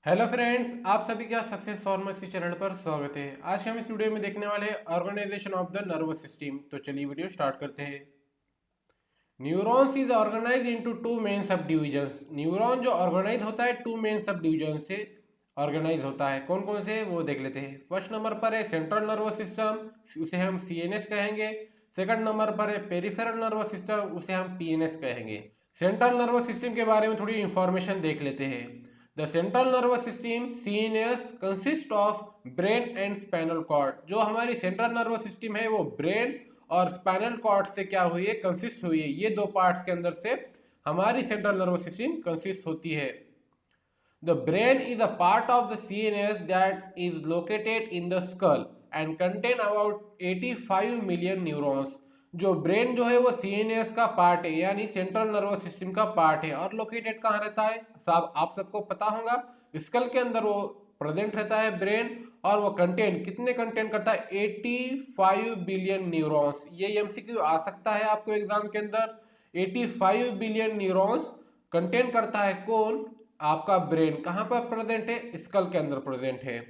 Hello friends, आप सभी का सक्सेस फार्मेसी चैनल पर स्वागत है। आज के हम इस वीडियो में देखने वाले हैं organisation of the nervous system. तो चलिए वीडियो स्टार्ट करते हैं। Neurons is organise into two main subdivisions. Neuron जो ऑर्गेनाइज होता है टू मेन सब डिविजन से ऑर्गेनाइज होता है। कौन कौन से वो देख लेते हैं। फर्स्ट नंबर पर है सेंट्रल नर्वस सिस्टम, उसे हम सीएनएस कहेंगे। सेकंड नंबर पर है पेरिफेरल नर्वस सिस्टम, उसे हम पीएनएस कहेंगे। सेंट्रल नर्वस सिस्टम के बारे में थोड़ी इंफॉर्मेशन देख लेते हैं। The central nervous system CNS consist of brain and spinal cord. जो हमारी सेंट्रल नर्वस सिस्टम है वो ब्रेन और स्पाइनल कॉर्ड से क्या हुई है, कंसिस्ट हुई है। ये दो पार्ट्स के अंदर से हमारी सेंट्रल नर्वस सिस्टम कंसिस्ट होती है। The brain is a part of the CNS that is located in the skull and contain about 85 million neurons. जो ब्रेन जो है वो सीएनएस का पार्ट है, यानी सेंट्रल नर्वस सिस्टम का पार्ट है। और लोकेटेड कहाँ रहता है, साहब आप सबको पता होगा, स्कल के अंदर वो प्रेजेंट रहता है ब्रेन। और वो कंटेन कितने कंटेन करता है, 85 बिलियन न्यूरॉन्स। ये एमसीक्यू आ सकता है आपको एग्जाम के अंदर। 85 बिलियन न्यूरॉन्स कंटेन करता है कौन, आपका ब्रेन। कहाँ पर प्रेजेंट है, स्कल के अंदर प्रेजेंट है।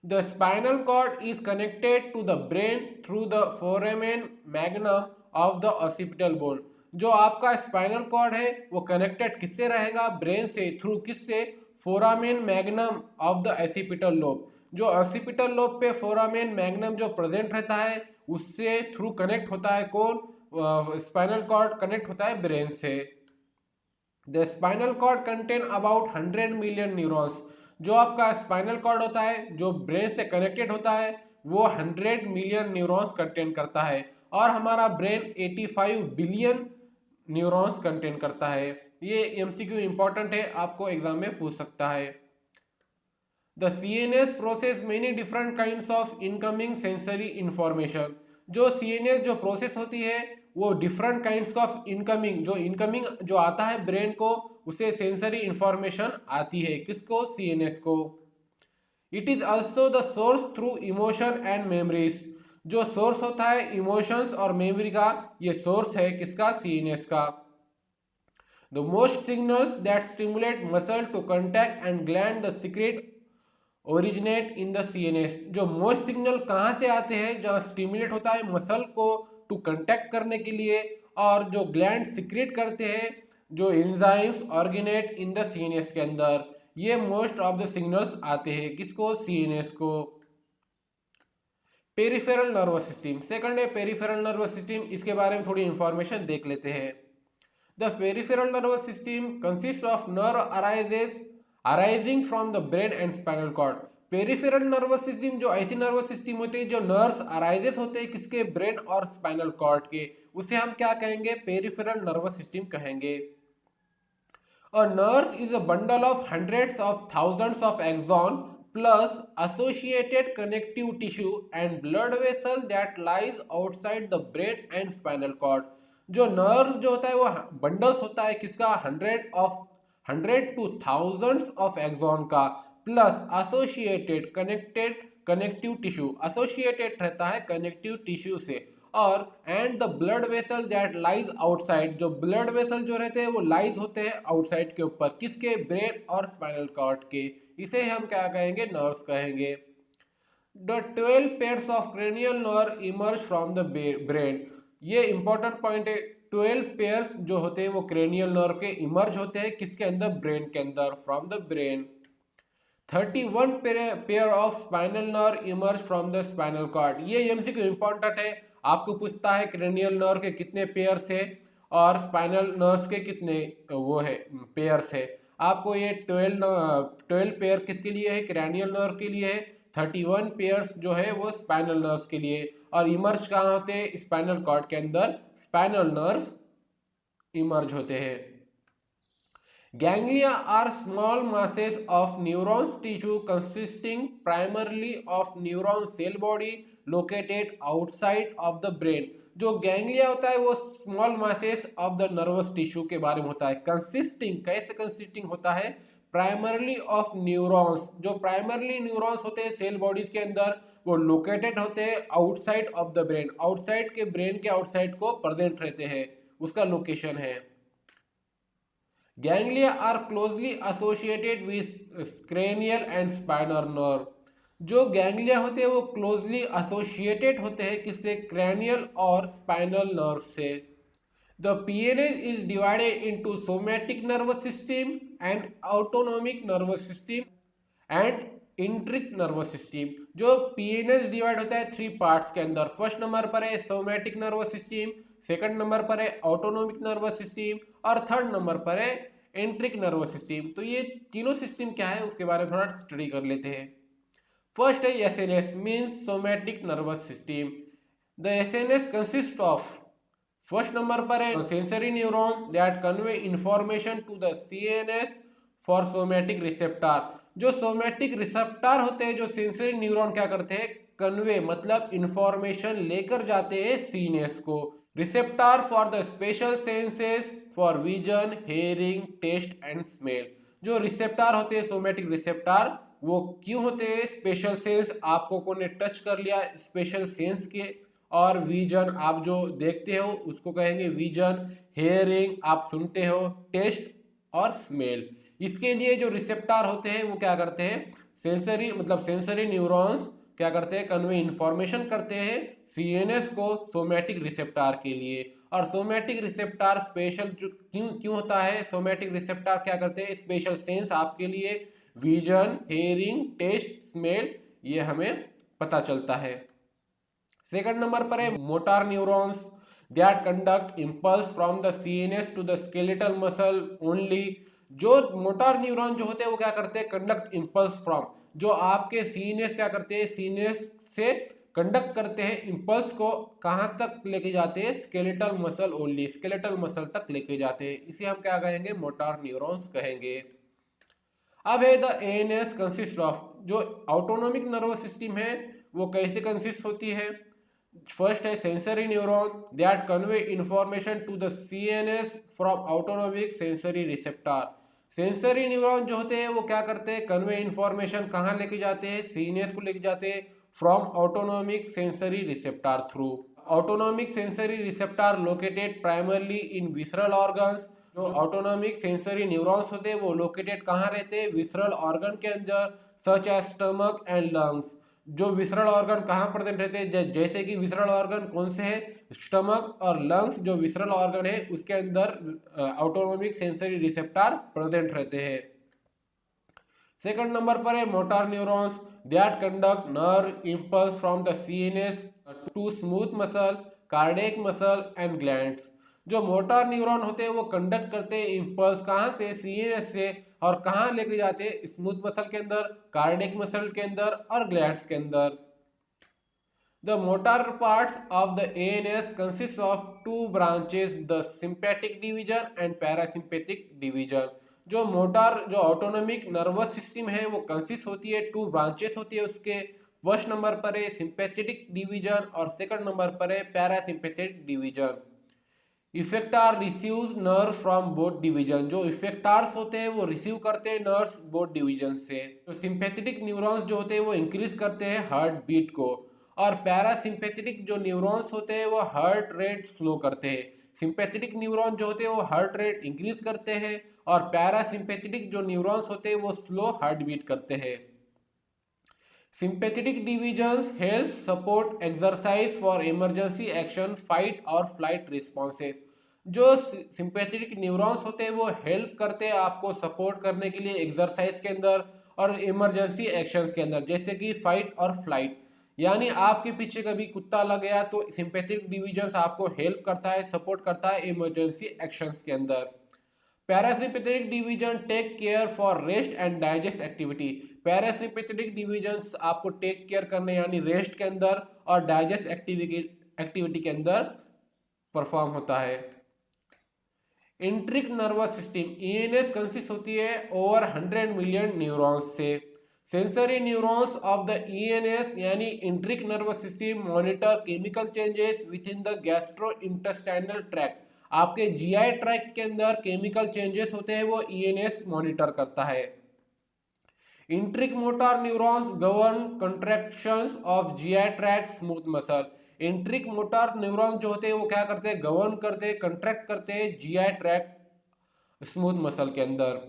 The spinal cord is connected to the brain through the foramen magnum of the occipital bone। जो आपका स्पाइनल कॉर्ड है वो कनेक्टेड किससे रहेगा, ब्रेन से। थ्रू किससे, foramen magnum of the occipital lobe. जो ऑसिपिटल लोब पे फोरामेन मैग्नम जो प्रेजेंट रहता है उससे थ्रू कनेक्ट होता है कौन, स्पाइनल कॉर्ड कनेक्ट होता है ब्रेन से। The spinal cord contain about 100 million neurons. जो आपका स्पाइनल कॉर्ड होता है जो ब्रेन से कनेक्टेड होता है वो 100 मिलियन न्यूरॉन्स कंटेन करता है। और हमारा ब्रेन 85 बिलियन न्यूरॉन्स कंटेन करता है। ये एमसीक्यू इंपॉर्टेंट है, आपको एग्जाम में पूछ सकता है। The CNS process many different kinds of incoming sensory information. जो सीएनएस जो प्रोसेस होती है वो डिफरेंट काइंड्स ऑफ इनकमिंग जो आता है ब्रेन को, उसे सेंसरी इंफॉर्मेशन आती है। किसको, सीएनएस को। It is also the source through emotion and memories. जो सोर्स होता है इमोशंस और मेमोरी का, ये सोर्स है किसका, सीएनएस का। The most signals that stimulate muscle to contact and gland the secrete originate in the CNS. जो मोस्ट सिग्नल कहाँ से आते हैं, जहाँ स्टिमुलेट होता है मसल को टू कंटैक्ट करने के लिए, और जो ग्लैंड सिक्रेट करते हैं जो एंजाइम्स ऑर्गेनेट इन द सीएनएस के अंदर। ये मोस्ट ऑफ द सिग्नल्स आते हैं किसको, सीएनएस को। पेरिफेरल नर्वस सिस्टम सेकंड है, पेरिफेरल नर्वस सिस्टम। इसके बारे में थोड़ी इंफॉर्मेशन देख लेते हैं। The peripheral nervous system consist of nerve arising from the brain and spinal cord. Peripheral nervous system जो ऐसी नर्वस सिस्टम होती है जो नर्व्स अराइजेस होते हैं किसके, ब्रेन और स्पाइनल कॉर्ड के, उसे हम क्या कहेंगे, पेरिफेरल नर्वस सिस्टम कहेंगे। A nerve is a bundle of hundreds of thousands of axons plus associated connective tissue and blood vessel that lies outside the brain and spinal cord। जो nerve जो होता है वो बंडल्स होता है किसका, 100 to thousands of axon का, plus associated connective tissue, associated रहता है कनेक्टिव टिश्यू से। और and the blood vessel that lies outside. जो ब्लड वेसल जो रहते हैं वो लाइज होते हैं आउटसाइड के ऊपर किसके, ब्रेन और स्पाइनल कॉर्ड के। इसे हम क्या कहेंगे, नर्व्स कहेंगे। The 12 pairs of cranial nerve emerge from the brain. ये इंपॉर्टेंट पॉइंट है। 12 पेयर्स जो होते हैं वो क्रेनियल नर्व के इमर्ज होते हैं किसके अंदर, ब्रेन के अंदर, from the brain. 31 pair of spinal nerve emerge from the spinal cord. ये एमसीक्यू इंपॉर्टेंट है, आपको पूछता है क्रेनियल नर्व के कितने पेयर्स है और स्पाइनल नर्व्स के कितने वो है पेयर्स है। आपको ये 12 पेयर किसके लिए है, क्रेनियल नर्व के लिए है। 31 पेयर्स जो है वो स्पाइनल नर्व्स के लिए। और इमर्ज कहाँ होते हैं, स्पाइनल कॉर्ड के अंदर स्पाइनल नर्व्स इमर्ज होते हैं। Ganglia are small masses of neuron tissue consisting primarily of neuron cell body located outside of the brain। जो गैंग्लिया होता है वो small masses of the nervous tissue के बारे में होता है। कंसिस्टिंग कैसे कंसिस्टिंग होता है, प्राइमरली ऑफ न्यूरॉन्स। जो प्राइमरली न्यूरॉन्स होते हैं सेल बॉडीज के अंदर वो लोकेटेड होते हैं outside of the brain. Outside के ब्रेन के आउटसाइड को प्रेजेंट रहते हैं, उसका लोकेशन है। Ganglia are closely associated with cranial and spinal nerve. जो गैंग्लिया होते हैं वो क्लोजली एसोसिएटेड होते हैं किससे? क्रैनियल और स्पाइनल नर्व से। The PNS is divided into somatic nervous system and autonomic nervous system and enteric nervous system. जो पीएनएस डिवाइड होता है 3 पार्ट्स के अंदर। फर्स्ट नंबर पर है somatic nervous system, second number पर है ऑटोनोमिक नर्वस सिस्टम और थर्ड नंबर पर है एंट्रिक नर्वस सिस्टम। तो ये तीनों सिस्टम क्या है उसके बारे में थोड़ा स्टडी कर लेते हैं। फर्स्ट है SNS means somatic nervous system. The SNS consist of, first number पर है sensory neuron that convey information to the CNS for somatic receptor. जो सोमैटिक रिसेप्टर होते हैं, जो सेंसरी न्यूरॉन क्या करते हैं? कन्वे मतलब इंफॉर्मेशन लेकर जाते हैं सीएनएस को। Receptor for the special senses for vision, hearing, taste and smell. जो रिसेप्टर होते हैं सोमैटिक रिसेप्टर वो क्यों होते हैं? स्पेशल सेंस, आपको कोई ने टच कर लिया स्पेशल सेंस के, और विजन आप जो देखते हो उसको कहेंगे विजन, हेयरिंग आप सुनते हो, टेस्ट और स्मेल। इसके लिए जो रिसेप्टर होते हैं वो क्या करते हैं? सेंसरी मतलब सेंसरी न्यूरॉन्स क्या करते हैं? कन्वे इंफॉर्मेशन करते हैं सीएनएस को सोमैटिक रिसेप्टर के लिए। और सोमैटिक रिसेप्टर स्पेशल जो क्यों होता है? सोमैटिक रिसेप्टर क्या करते हैं? स्पेशल सेंस आपके लिए विजन, हेयरिंग, टेस्ट, स्मेल ये हमें पता चलता है। सेकंड नंबर पर है motor neurons that conduct impulse from the CNS to the skeletal muscle only. जो मोटार न्यूरॉन जो होते हैं वो क्या करते हैं? कंडक्ट इंपल्स फ्रॉम, जो आपके सीएनएस क्या करते हैं? सीएनएस से कंडक्ट करते हैं इंपल्स को, कहां तक लेके जाते हैं? Skeletal muscle only, skeletal muscle तक लेके जाते हैं। इसे हम क्या कहेंगे? मोटार न्यूरॉन्स कहेंगे। अब है द एएनएस कंसिस्ट ऑफ। जो ऑटोनोमिक नर्वस सिस्टम है वो कैसे कंसिस्ट होती है? फर्स्ट है sensory neuron that convey information to the CNS from autonomic sensory receptor. Sensory neuron जो होते हैं वो क्या करते हैं? कन्वे इंफॉर्मेशन कहाँ लेके जाते हैं? सीएनएस को लेके जाते हैं from autonomic sensory receptor through. Autonomic sensory receptor located primarily in visceral organs. जो ऑटोनोमिक सेंसरी न्यूरॉन्स होते हैं वो लोकेटेड कहाँ रहते हैं? विसरल ऑर्गन के अंदर, such as stomach and lungs. जो विसरल ऑर्गन कहाँ प्रेजेंट रहते हैं? जैसे कि विसरल ऑर्गन कौन से हैं? स्टमक और लंग्स जो विसरल ऑर्गन है उसके अंदर ऑटोनोमिक सेंसरी रिसेप्टर प्रेजेंट रहते हैं। सेकंड नंबर पर है motor neurons that conduct nerve impulse from the CNS to smooth muscle, cardiac muscle and glands. जो मोटार न्यूरॉन होते हैं वो कंडक्ट करते हैं इंपल्स कहाँ से? सीएनएस से, और कहाँ लेके जाते हैं? स्मूथ मसल के अंदर, कार्डियक मसल के अंदर और ग्लैंड्स के अंदर। The motor parts of the ANS consist of 2 branches, the sympathetic division and parasympathetic division. जो मोटार जो ऑटोनोमिक नर्वस सिस्टम है वो कंसिस्ट होती है 2 ब्रांचेस होती है उसके। फर्स्ट नंबर पर है सिंपैथेटिक डिवीजन और सेकंड नंबर पर है parasympathetic division. Effector receive nerve from both division. जो इफेक्टर्स होते हैं वो रिसीव करते हैं नर्व्स बोथ डिवीजन से। तो सिंपैथेटिक न्यूरॉन्स जो होते हैं वो इंक्रीज करते हैं हार्ट बीट को, और पैरासिम्पैथेटिक जो न्यूरॉन्स होते हैं वो हार्ट रेट स्लो करते हैं। सिंपैथेटिक न्यूरॉन जो होते हैं वो हार्ट रेट इंक्रीज करते हैं, और पैरासिम्पैथेटिक जो न्यूरॉन्स होते हैं वो स्लो हार्ट बीट करते हैं। Sympathetic divisions help support exercise for emergency action, fight और फ्लाइट रिस्पॉन्सेज। जो सिंपैथेटिक न्यूरॉन्स होते हैं वो हेल्प करते हैं आपको सपोर्ट करने के लिए एक्सरसाइज के अंदर और इमरजेंसी एक्शंस के अंदर, जैसे कि फाइट और फ्लाइट। यानी आपके पीछे कभी कुत्ता लग गया तो सिंपैथेटिक डिविजन्स आपको हेल्प करता है, सपोर्ट करता है इमरजेंसी एक्शंस के अंदर। Parasympathetic division take care for rest and digest activity. Parasympathetic divisions आपको टेक केयर करने यानी रेस्ट के अंदर और डाइजेस्ट एक्टिविटी के अंदर परफॉर्म होता है। Enteric nervous system ENS consist होती है ओवर 100 मिलियन न्यूरॉन्स से। Sensory neurons of the ENS यानी enteric nervous system monitor chemical changes within the gastro intestinal tract. आपके जीआई ट्रैक्ट के अंदर केमिकल चेंजेस होते हैं वो ईएनएस मॉनिटर करता है। Enteric motor neurons govern contractions of GI tract smooth muscle. Enteric motor neurons जो होते हैं वो क्या करते हैं? गवर्न करते हैं, कंट्रैक्ट करते हैं जीआई ट्रैक्ट स्मूथ मसल के अंदर।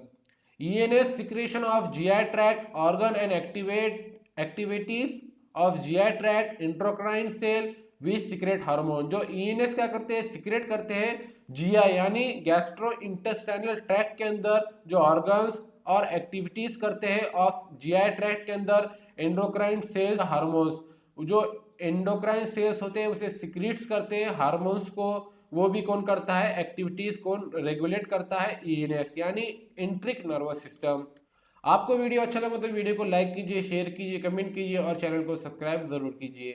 ENS secretion of GI tract organ and activities of GI tract enteroendocrine cell which secrete hormone. जो ईएनएस क्या करते हैं, सिक्रेट करते हैं जीआई यानी गैस्ट्रो इंटेस्टाइनल ट्रैक्ट के अंदर जो ऑर्गन्स और एक्टिविटीज करते हैं ऑफ जीआई ट्रैक्ट के अंदर एंडोक्राइन सेल्स हार्मोन्स। जो एंडोक्राइन सेल्स होते हैं उसे सिक्रीट्स करते हैं हार्मोन्स को, वो भी कौन करता है, एक्टिविटीज कौन रेगुलेट करता है, ईएनएस यानी एंट्रिक नर्वस सिस्टम। आपको वीडियो अच्छा लगा तो वीडियो को लाइक कीजिए, शेयर कीजिए, कमेंट कीजिए और चैनल को सब्सक्राइब जरूर कीजिए।